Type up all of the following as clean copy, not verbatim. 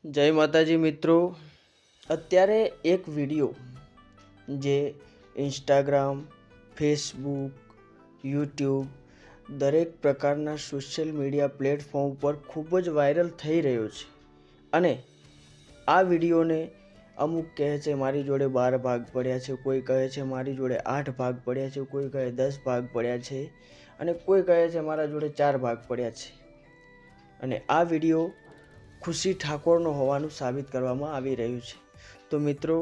જય માતાજી મિત્રો, અત્યારે એક વિડીયો જે ઇન્સ્ટાગ્રામ, ફેસબુક, યુટ્યુબ દરેક પ્રકારના સોશિયલ મીડિયા પ્લેટફોર્મ પર ખૂબ જ વાયરલ થઈ રહ્યો છે. અને આ વિડીયોને અમુક કહે છે મારી જોડે 12 ભાગ પડ્યા છે, કોઈ કહે છે મારી જોડે 8 ભાગ પડ્યા છે, કોઈ કહે 10 ભાગ પડ્યા છે અને કોઈ કહે છે મારા જોડે 4 ભાગ પડ્યા છે. અને આ વિડીયો ખુશી ઠાકોરનો હોવાનું સાબિત કરવામાં આવી રહ્યું છે. તો મિત્રો,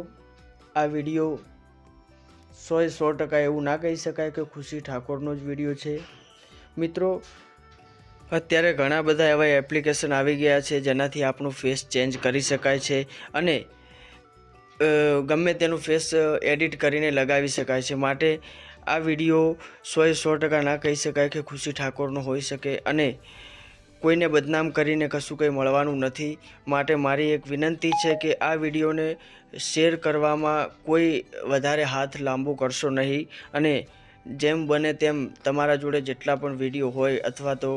આ વિડીયો 100% એવું ના કહી શકાય કે ખુશી ઠાકોરનો જ વિડીયો છે. મિત્રો, અત્યારે ઘણા બધા એવા એપ્લિકેશન આવી ગયા છે જેનાથી આપણું ફેસ ચેન્જ કરી શકાય છે અને ગમે તેનું ફેસ એડિટ કરીને લગાવી શકાય છે. માટે આ વિડીયો 100% ના કહી શકાય કે ખુશી ઠાકોરનો હોઈ શકે અને કોઈને બદનામ કરીને કશું કંઈ મળવાનું નથી. માટે મારી એક વિનંતી છે કે આ વિડીયોને શેર કરવામાં કોઈ વધારે હાથ લાંબો કરશો નહીં અને જેમ બને તેમ તમારા જોડે જેટલા પણ વિડીયો હોય અથવા તો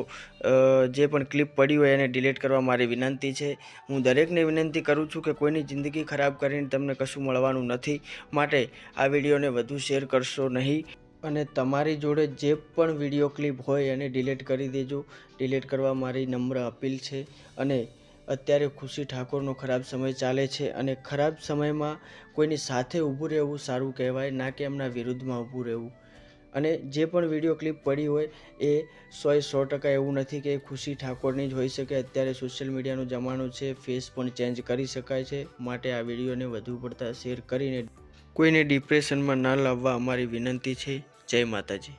જે પણ ક્લિપ પડી હોય એને ડિલીટ કરવા મારી વિનંતી છે. હું દરેકને વિનંતી કરું છું કે કોઈની જિંદગી ખરાબ કરીને તમને કશું મળવાનું નથી. માટે આ વિડીયોને વધુ શેર કરશો નહીં અને તમારી જોડે જે પણ વિડીયો ક્લિપ હોય એને ડિલીટ કરી દેજો. ડિલીટ કરવા મારી નમ્ર અપીલ છે. અને અત્યારે ખુશી ઠાકોરનો ખરાબ સમય ચાલે છે અને ખરાબ સમયમાં કોઈની સાથે ઊભું રહેવું સારું કહેવાય, ના કે એમના વિરુદ્ધમાં ઊભું રહેવું. અને જે પણ વિડીયો ક્લિપ પડી હોય એ 100% એવું નથી કે ખુશી ઠાકોરની જ હોઈ શકે. અત્યારે સોશિયલ મીડિયાનો જમાનો છે, ફેસ પણ ચેન્જ કરી શકાય છે. માટે આ વિડીયોને વધુ પડતા શેર કરીને કોઈને ડિપ્રેશનમાં ના લાવવા અમારી વિનંતી છે. જય માતાજી.